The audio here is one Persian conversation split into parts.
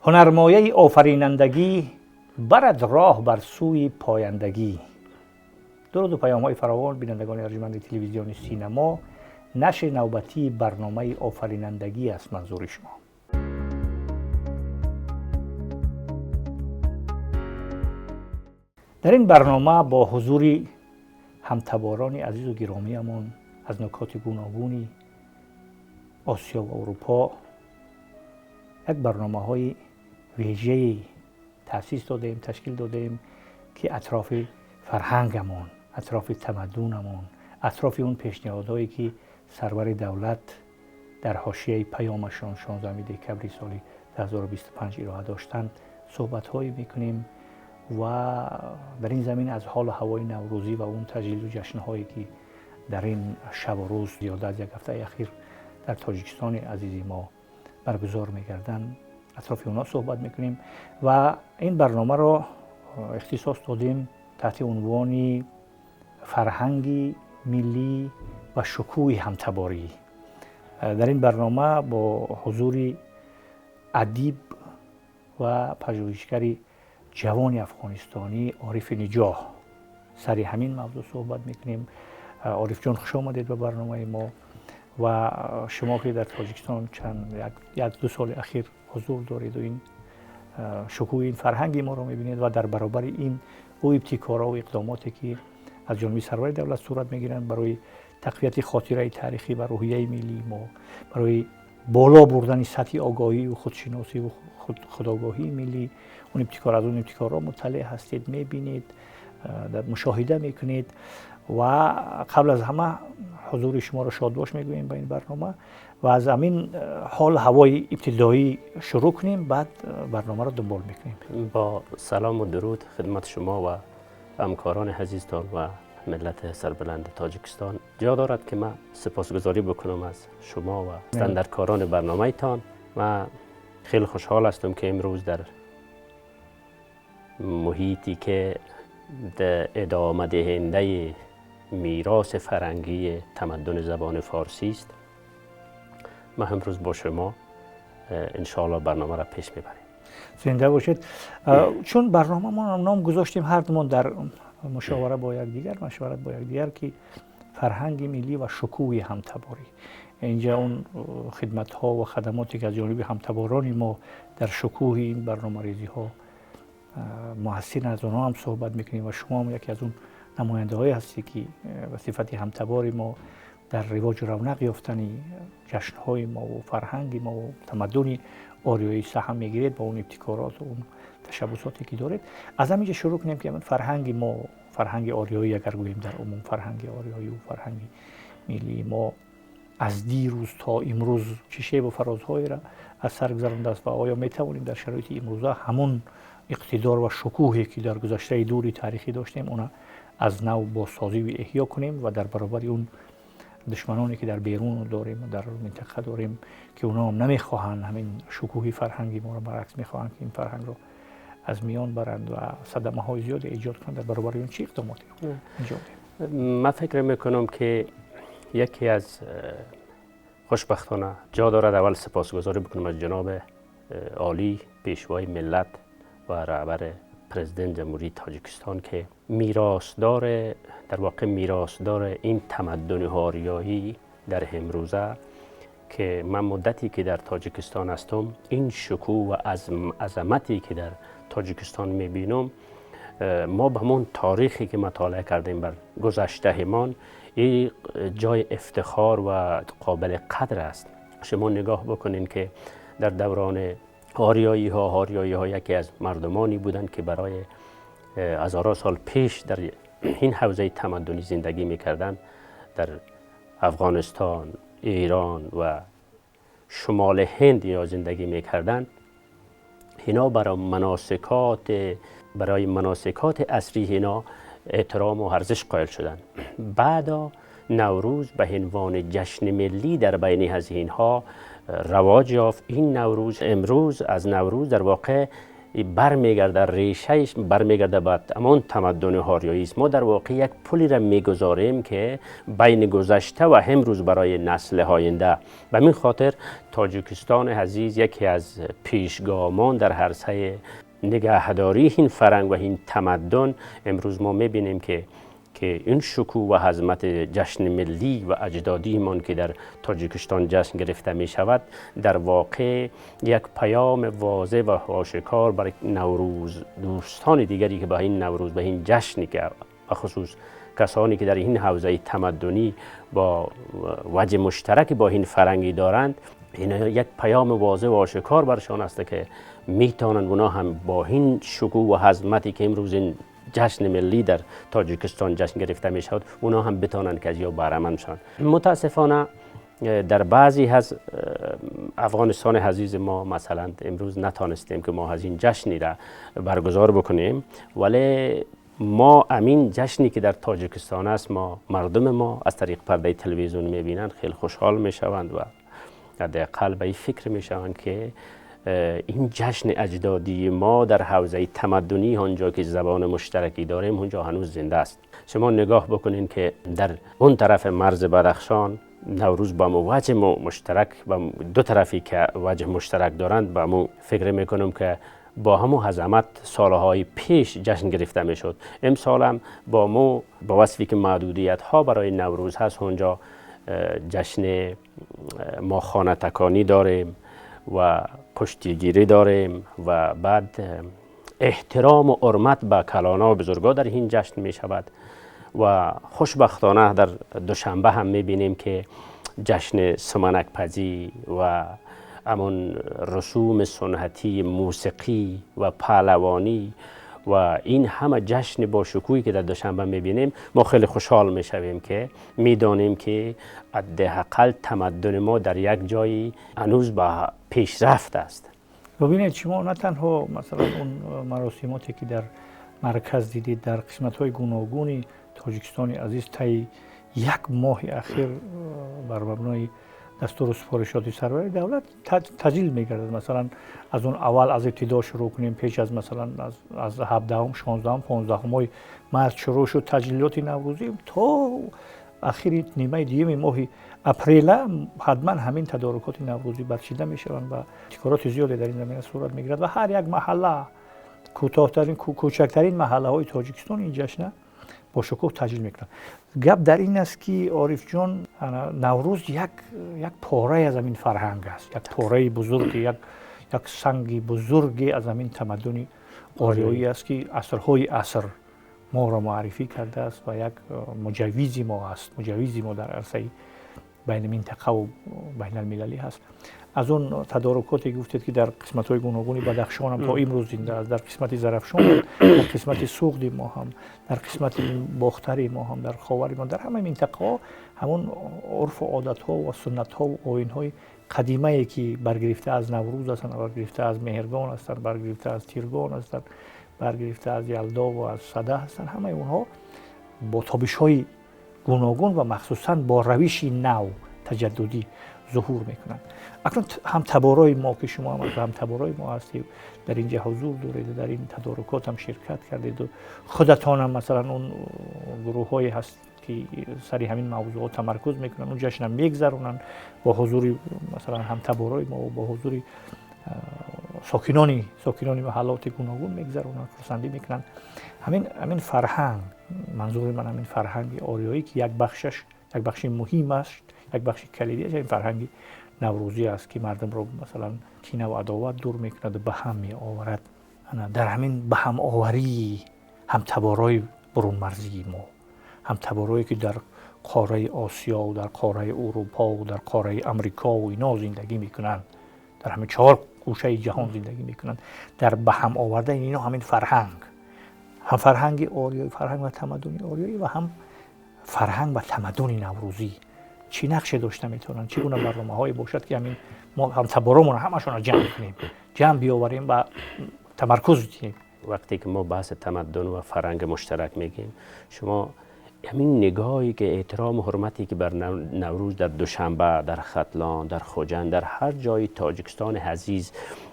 هنرمایه آفرینندگی برد راه بر سوی پایندگی. درود و پیام‌های فراوان بینندگان ارجمند تلویزیون سینما. نشر نوبتی برنامه آفرینندگی است منظور شما. در این برنامه با حضور همتباران عزیز و گرامیمان از نکات گوناگونی آسیا و اروپا یک برنامه‌های ویژه‌ای تأسیس دادیم، تشکیل دادیم که اطراف فرهنگمون، اطراف تمدنمون، اطراف اون پیشنهادهایی که سرور دولت در حاشیه پیامشان 16 دکبر سال 2025 ارائه داشتند صحبت‌هایی می‌کنیم و در این زمین از حال و هوای نوروزی و اون تجلیل و جشن‌هایی که در این شب و روز زیاده از یک هفته اخیر در تاجیکستان عزیز ما برگزار می‌گردند اطراف اونا صحبت می‌کنیم و این برنامه را اختصاص دادیم تحت عنوان فرهنگی ملی و شکوه همتباری. در این برنامه با حضور ادیب و پژوهشگر جوان افغانستانی عارف نجاح سر همین موضوع صحبت میکنیم. عارف جان خوش آمدید به برنامه ما و شما که در تاجیکستان یک دو سال اخیر حضور دارید و این شکوه این فرهنگی ما رو میبینید و در برابر این او ابتکارها و اقداماتی که از جانب سرور دولت صورت میگیرند برای تقویت خاطره تاریخی و روحیه ملی ما، برای بالا بردن سطح آگاهی و خودشناسی و خودآگاهی ملی، اون ابتکار از اون ابتکارها مطلع هستید، میبینید، در مشاهده میکنید و قبل از همه حضور شما را شادباش میگوییم به این برنامه و از همین حال هوای ابتدایی شروع کنیم، بعد برنامه را دنبال میکنیم. با سلام و درود خدمت شما و همکاران عزیزتان و ملت سربلند تاجیکستان. جا دارد که من سپاسگزاری بکنم از شما و استندرکاران برنامه تان. من خیلی خوشحال هستم که امروز در محیطی که ادامه دهنده میراث فرهنگی تمدن زبان فارسی است، ما امروز با شما انشاءالله برنامه را پیش میبریم. زنده باشید. چون برنامه ما نام گذاشتیم هر دومان در مشورت با یکدیگر که فرهنگ ملی و شکوه همتباری. اینجا اون خدمت ها و خدماتی که از جانب همتباران ما در شکوه این برنامه ریزی ها محسن از اونها هم صحبت میکنیم و شما هم یکی از اون نماینده های هستی که به صفت همتبار ما در رواج و رونق یافتن جشن های ما و فرهنگ ما و تمدن آریایی سهم میگیرید با اون ابتکارات و اون تشبساتی که دارید. از همینجا شروع کنیم که فرهنگ ما، فرهنگ آریایی اگر گوییم در عموم، فرهنگ آریایی و فرهنگ ملی ما از دیروز تا امروز چه شیب و فرازهایی را از سر گذرانده است و آیا میتوانیم در شرایط امروزه همون اقتدار و شکوهی که در گذشته دوری تاریخی داشتیم اونا از نو بازسازی و احیا کنیم و در برابر اون دشمنانی که در بیرون داریم و در منطقه داریم که اونا هم نمیخواهند همین شکوه فرهنگی ما رو، برعکس میخواهند که این فرهنگ رو از میان برند و صدمه های زیاد ایجاد کنند، در برابر اون چی اقداماتی رو انجام دهیم؟ من فکر میکنم که یکی از خوشبختانه جا دارد اول سپاسگزاری بکنم از جناب عالی پیشوای ملت و رهبر پرزیدنت جمهوری تاجیکستان که در واقع میراثدار این تمدن آریایی در امروزه که من مدتی که در تاجیکستان هستم این شکوه و عظمتی که در تاجیکستان میبینم ما به همون تاریخی که مطالعه کردیم بر گذشتهمان این جای افتخار و قابل قدر است. شما نگاه بکنین که در دوران آریایی ها یکی از مردمانی بودند که برای هزاران سال پیش در این حوزه تمدنی زندگی میکردند. در افغانستان، ایران و شمال هند یا زندگی میکردند. اینا برای مناسکات اصلی اینا احترام و ارزش قائل شدند. بعدا نوروز به عنوان جشن ملی در بین از اینها رواج یافت. این نوروز امروز از نوروز در واقع برمیگرده، ریشهش برمیگرده به همون تمدن آریایی است. ما در واقع یک پلی را میگذاریم که بین گذشته و امروز برای نسل آینده. به این خاطر تاجیکستان عزیز یکی از پیشگامان در عرصه نگهداری این فرهنگ و این تمدن. امروز ما میبینیم که این شکوه و عظمت جشن ملی و اجدادی من که در تاجیکستان جشن گرفته می شود در واقع یک پیام واضح و آشکار برای نوروز دوستان دیگری که به این نوروز، به این جشنی که بخصوص کسانی که در این حوزه تمدنی با وجه مشترک با این فرهنگی دارند، این یک پیام واضح و آشکار برشان است که میتونند اونا هم با این شکوه و عظمتی که امروز این جشن ملی در تاجیکستان جشن گرفته می شود، اونا هم بتونن که از یا بهره مند شوند. متاسفانه در بعضی از افغانستان عزیز ما مثلا امروز نتانستیم که ما از این جشنی را برگزار بکنیم، ولی ما امین جشنی که در تاجیکستان است، ما مردم ما از طریق پرده تلویزیون میبینند، خیلی خوشحال میشوند و حداقل به این فکر میشوند که این جشن اجدادی ما در حوزه تمدنی آنجا که زبان مشترکی داریم اونجا هنوز زنده است. شما نگاه بکنین که در اون طرف مرز بدخشان نوروز با مو وجه مشترک و دو طرفی که وجه مشترک دارند با مو فکر میکنم که با همو عظمت سالهای پیش جشن گرفته میشد. امسال هم با وصفی که محدودیت ها برای نوروز هست اونجا جشن ما خانه تکانی داریم و کشتیگیری داریم و بعد احترام و حرمت به کلانا و بزرگا در این جشن می شود و خوشبختانه در دوشنبه هم می بینیم که جشن سمنک پزی و همون رسوم سنتی موسیقی و پهلوانی و این همه جشن با شکوهی که در دوشنبه میبینیم، ما خیلی خوشحال میشویم که میدانیم که حداقل تمدن ما در یک جایی هنوز با پیشرفت است. ببینید شما نه تنها مثلا اون مراسماتی که در مرکز دیدید در قسمت‌های گوناگونی تاجیکستان عزیز طی یک ماه اخیر بر مبنای دستور سفارشات سرور دولت تجلیل می‌گردد. مثلا از اون اول از ابتدا شروع کنیم، پیش از مثلا از 17 16 15 مارس شروع شد تجلیلات نوروزی تا اخیر نیمه دیگه ماه اپریل حتما همین تدارکات نوروزی برچیده میشوند و ابتکارات زیادی در این زمینه صورت میگیرد و هر یک محله کوتاه‌ترین کوچکترین محله‌های تاجیکستان این جشن با شکوه تجلیل میکنند. گپ در این است که عارف جان، نوروز یک پاره از این فرهنگ است، یک پاره بزرگ، یک سنگ بزرگ از این تمدن آریایی است که عصرهای عصر ما را معرفی کرده است و یک مجوزی ما است، مجوزی ما در عرصه بین منطقه و بین المللی هست. از اون تدارکاتی گفتید که در قسمت‌های گوناگونی بدخشان هم تا امروز زنده است، در قسمت زرافشان، در قسمت سوخت ما هم، در قسمت باختری ما هم، در خاور ما، در همه منطقه همون عرف و عادت‌ها و سنت‌ها و آیین‌های قدیمی که برگرفته از نوروز هستند، برگرفته از مهرگان هستند، برگرفته از تیرگان هستند، برگرفته از یلدا و از صده هستند، همه اونها با تابش‌های گوناگون و مخصوصاً با روش نو تجددی ظهور میکنند. اکنون هم تبارای ما که شما هم تبارای ما هستید، در اینجا حضور دارید، در این تدارکات هم شرکت کردید و خودتان هم مثلا اون گروه های هست که سری همین موضوعات تمرکز میکنن، اون جشن هم میگذرونن با حضور مثلا هم تبارای ما و با حضور ساکنان محلات گوناگون میگذرونن، خرسندی میکنن. همین فرهنگ، منظور من همین فرهنگ آریایی که یک بخش مهم است، یک بخش کلیدی از این فرهنگ نوروزی است که مردم رو مثلا کینه و عداوت دور میکند و به هم می آورد. در همین به هم آوری هم تبارای برون مرزی ما، هم تبارایی که در قاره آسیا و در قاره اروپا و در قاره امریکا و اینا زندگی میکنند، در همه 4 گوشه جهان زندگی میکنند، در به هم آورده اینا همین فرهنگ، هم فرهنگ آریایی، فرهنگ و تمدن آریایی و هم فرهنگ و تمدن نوروزی چی نقشه داشته میتونن، چگونه برنامه‌هایی باشد که همین ما هم تبارمون همشون رو جمع کنیم، جمع بیاوریم و تمرکز بدیم. وقتی که ما بحث تمدن و فرهنگ مشترک میگیم، شما همین نگاهی که احترام و حرمتی که بر نوروز در دوشنبه، در ختلان، در خوجند، در هر جای تاجیکستان عزیز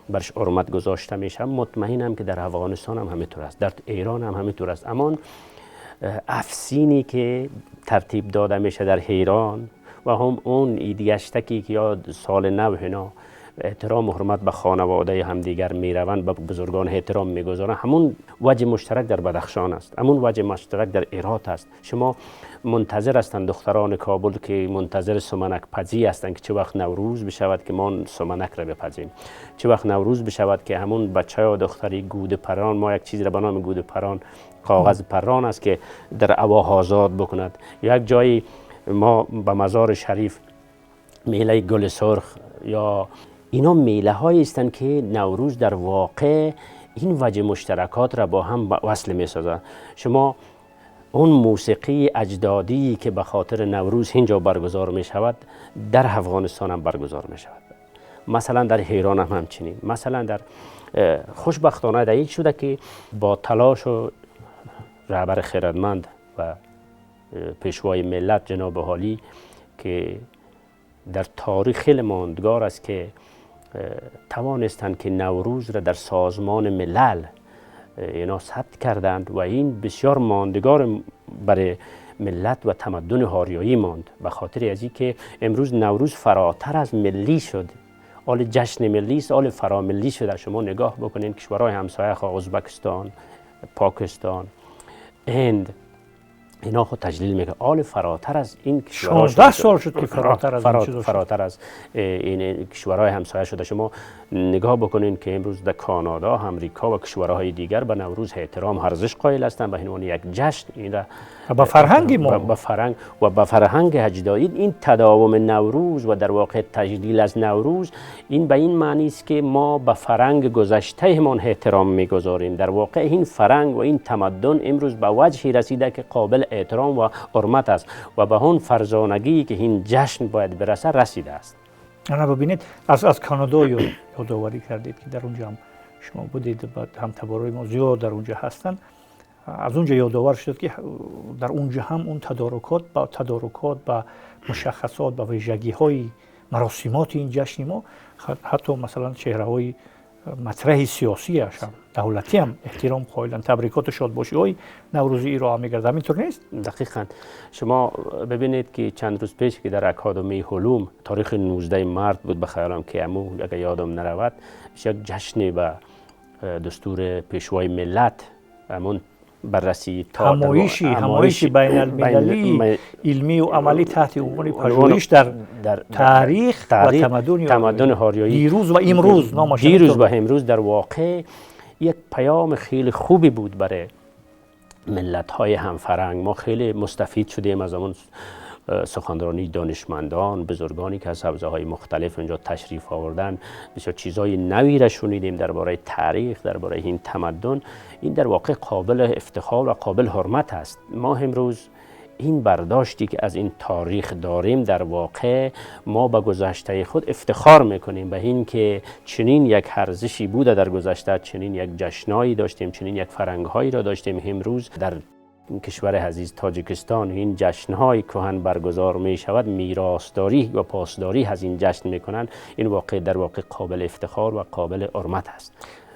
برش حرمت گذاشته میشه، مطمئنم که در افغانستان هم همینطور است، در ایران هم همینطور است. اما افسینی که ترتیب داده میشه در ایران و هم اون ایدیشتکی که یاد سال نو اینا احترام و حرمت به خانواده همدیگر میروند، به بزرگان احترام میگذارند، همون وجه مشترک در بدخشان است، همون وجه مشترک در هرات است. شما منتظر هستند دختران کابل که منتظر سمنک پزی هستند که چه وقت نوروز بشود که ما سمنک را بپزیم، چه وقت نوروز بشود که همون بچه و دختری گوده پران، ما یک چیزی را به نام گوده پران، کاغذ پران است که در هوا آزاد بکند. یک جایی ما به مزار شریف میله گل سرخ یا اینا میله هایی هستند که نوروز در واقع این وجه مشترکات را با هم وصل می سازند. شما اون موسیقی اجدادی که به خاطر نوروز اینجا برگزار می شود در افغانستان هم برگزار می شود، مثلا در ایران هم همچنین. مثلا در خوشبختانه این شده که با تلاش و رهبر خیرتمند و پیشوای ملت جناب عالی که در تاریخ خیلی ماندگار است که توانستند که نوروز را در سازمان ملل اینا ثبت کردند و این بسیار ماندگار برای ملت و تمدن آریایی ماند، به خاطر از اینکه امروز نوروز فراتر از ملی شد، آل جشن ملی است، آل فراملی شده. شما نگاه بکنین کشورهای همسایه ازبکستان، پاکستان، هند، اینا خود تجلیل میکنه آل فراتر از این کشورها 16 سال شد که فراتر از این کشورهای همسایه شده. شما نگاه بکنین که امروز در کانادا، امریکا و کشورهای دیگر به نوروز احترام ارزش قائل هستند، به عنوان یک جشن این را به فرهنگ ما به فرهنگ اجدادی این تداوم نوروز و در واقع تجلیل از نوروز این به این معنی است که ما به فرهنگ گذشتهمان احترام میگذاریم. در واقع این فرهنگ و این تمدن امروز به وجهی رسیده که قابل احترام و حرمت است و به اون فرزانگی که این جشن باید برسه رسیده است. انا ببینید از کانادا یادآوری کردید که در اونجا هم شما بودید، هم تبارای ما زیاد در اونجا هستند. از اونجا یادآور شد که در اونجا هم اون تدارکات با مشخصات با ویژگی‌های مراسمات این جشن ما، حتی مثلا چهره‌های مطرح سیاسی هم دولتی هم احترام قائلن، تبریکات و شادباشی‌های نوروزی را می‌گردن. همینطور نیست؟ دقیقاً. شما ببینید که چند روز پیش که در اکادمی علوم تاریخ 19 مارس بود، به خیالم که اگر یادم نرود، یک جشن به دستور پیشوای ملت همون بررسی همایشی بین المللی علمی و عملی تحت عنوان پژوهش در تاریخ و تمدن آریایی دیروز و امروز در واقع یک پیام خیلی خوبی بود برای ملت‌های همفرهنگ. ما خیلی مستفید شدیم از اون سخنرانی دانشمندان، بزرگانی که از حوزه‌های مختلف اینجا تشریف آوردن، بسیار چیزای نوی را شنیدیم درباره تاریخ، درباره این تمدن. این در واقع قابل افتخار و قابل حرمت است. ما امروز این برداشتی که از این تاریخ داریم، در واقع ما به گذشته خود افتخار میکنیم به این که چنین یک ارزشی بوده در گذشته، چنین یک جشنایی داشتیم، چنین یک فرهنگ‌هایی را داشتیم. امروز در کشور عزیز تاجیکستان این جشن‌های کهن برگزار می شود، میراثداری و پاسداری از این جشن میکنند. این واقع در واقع قابل افتخار و قابل حرمت است.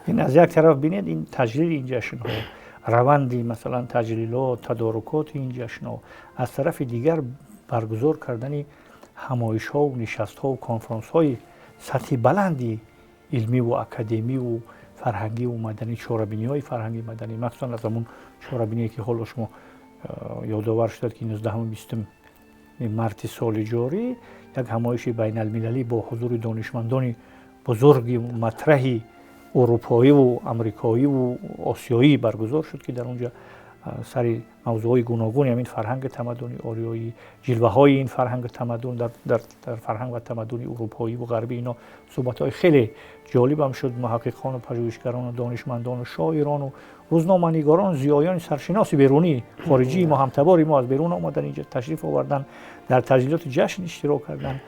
این از یک طرف بینید این تجلیل این جشن‌ها، روندی مثلا تجلیلات، تدارکات این جشن‌ها، از طرف دیگر برگزار کردن همایش‌ها و نشست‌ها و کنفرانس‌های سطح بلندی علمی و اکادمی و فرهنگی و مدنی، چهاربینی‌های فرهنگی مدنی، مخصوصا از همون چهاربینی که حالا شما یادآور شد که 19 و 20 مارس سال جاری یک همایش بین المللی با حضور دانشمندان بزرگی و مطرحی اروپایی و امریکایی و آسیایی برگزار شد که در اونجا سر موضوعهای گوناگونی همین فرهنگ تمدنی آریایی، جلوه‌های این فرهنگ تمدن در فرهنگ و تمدن اروپایی و غربی، اینا صحبت‌های خیلی جالب هم شد. محققان و پژوهشگران و دانشمندان و شاعران و روزنامه‌نگاران، زیایان سرشناس بیرونی خارجی ما، همتباری ما از بیرون آمدن اینجا تشریف آوردن، در تجلیلات جشن اشتراک کردن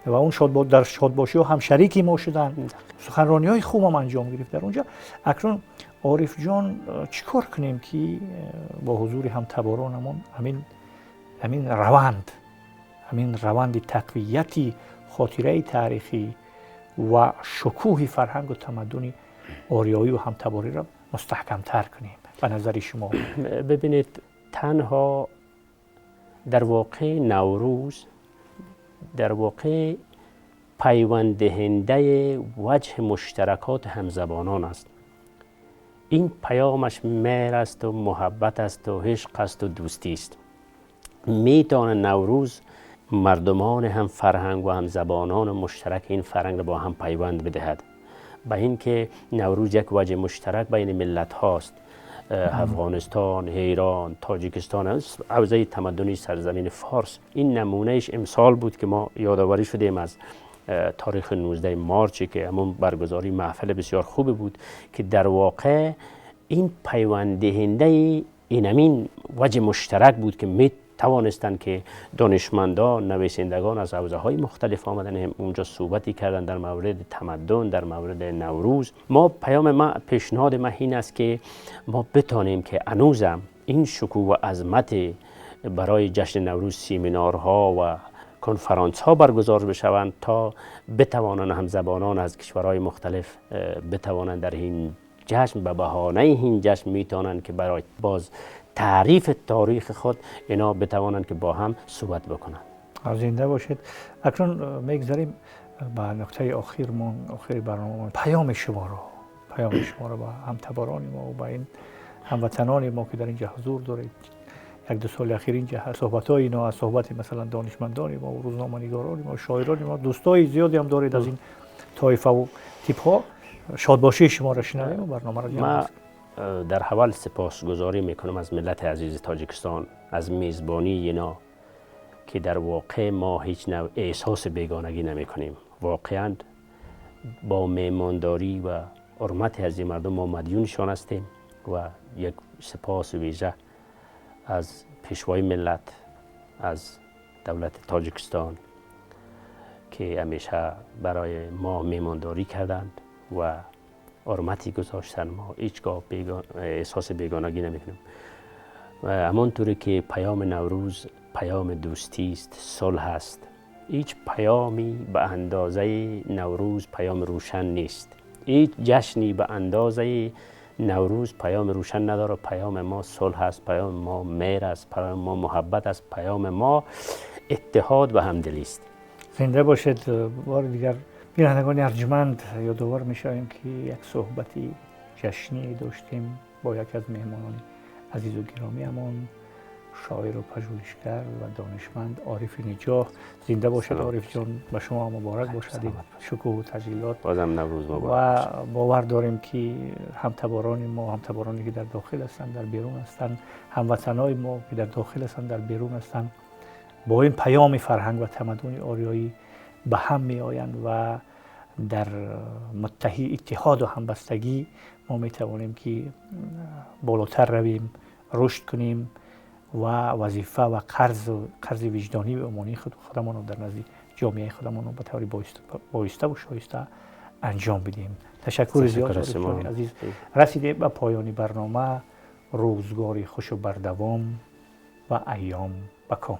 و اون در شادباشی‌ها هم شریکی ما شدن. سخنرانی‌های خوب هم انجام گرفت در اونجا. اکنون عارف جان چیکار کنیم که با حضور همتبارانمون همین همین روند تقویتی خاطره تاریخی و شکوه فرهنگ و تمدن آریایی و همتباری را مستحکم‌تر کنیم به نظر شما؟ ببینید، تنها در واقع نوروز در واقع پیوند دهنده وجه مشترکات همزبانان است. این پیامش مهر است و محبت است و عشق است و دوستی است. میتونه نوروز مردمان هم فرهنگ و هم زبانان مشترک این فرهنگ را با هم پیوند بدهد. به این که نوروز یک وجه مشترک بین ملت هاست، افغانستان، ایران، تاجیکستان، حوزه تمدنی سرزمین فارس. این نمونهش امسال بود که ما یادآوری شدیم از تاریخ 19 مارچ که همون برگزاری محفل بسیار خوب بود که در واقع این پیوند دهنده این وجه مشترک بود که می توانستند که دانشمندان، نویسندگان از حوزه‌های مختلف آمدن اونجا صحبتی کردن در مورد تمدن، در مورد نوروز. پیشنهاد ما این است که ما بتانیم که هنوزم این شکوه و عظمت برای جشن نوروز سیمینارها و کنفرانس ها برگزار بشوند تا بتوانند همزبانان از کشورهای مختلف بتوانند در این جشن به بهانه این جشن میتونند که برای باز تعریف تاریخ خود اینا بتوانند که با هم صحبت بکنند. زنده باشید. اکنون میگذاریم به نقطه آخر برنامه. پیام شما را به همتباران ما و به این هموطنان ما که در اینجا حضور دارید، یک دو سال اخیر اینجا صحبت‌های اینا از صحبت مثلا دانشمندان ما و روزنامه‌نگاران ما و شاعران ما، دوستای زیادی هم دارید از این طایفه و تیپ‌ها. شادباشی شما را شنویم و برنامه را ما در حال سپاسگزاری میکنم از ملت عزیز تاجیکستان از میزبانی اینا که در واقع ما هیچ نوع احساس بیگانگی نمیکنیم. واقعا با میمانداری و حرمت از این مردم ما مدیونشان هستیم و یک سپاس ویژه از پیشوای ملت، از دولت تاجیکستان که همیشه برای ما میمانداری کردند و حرمتی گذاشتن. ما هیچگاه احساس بیگانگی نمیکنیم. همانطوری که پیام نوروز پیام دوستی است، صلح است، هیچ پیامی به اندازه نوروز پیام روشن نیست. هیچ جشنی به اندازه نوروز پیام روشن نداره. پیام ما صلح است، پیام ما مهر است، پیام ما محبت است، پیام ما اتحاد و همدلی است. زنده باشید. بار دیگر بینندگان ارجمند یادآور میشویم که یک صحبتی جشنی داشتیم با یکی از مهمانان عزیز و گرامیمان، شاعر و پژوهشگر و دانشمند عارف نجاح. زنده باشد عارف جان، به شما مبارک باشد شکوه و تجلیلات. بازم نوروز مبارک. و باور داریم که همتباران ما، همتبارانی که در داخل هستند، در بیرون هستند، هموطنای ما که در داخل هستند، در بیرون هستند، با این پیام فرهنگ و تمدن آریایی به هم می آیند و در اتحاد و همبستگی ما می توانیم که بالاتر رویم، رشد کنیم و وظیفه و قرض وجدانی و ایمانی خودمان رو در نزد جامعه خودمان رو به طور بایسته و شایسته انجام بدیم. تشکر زیاد عزیز. رسیده به پایان برنامه. روزگاری خوش و بردوام و ایام بکام.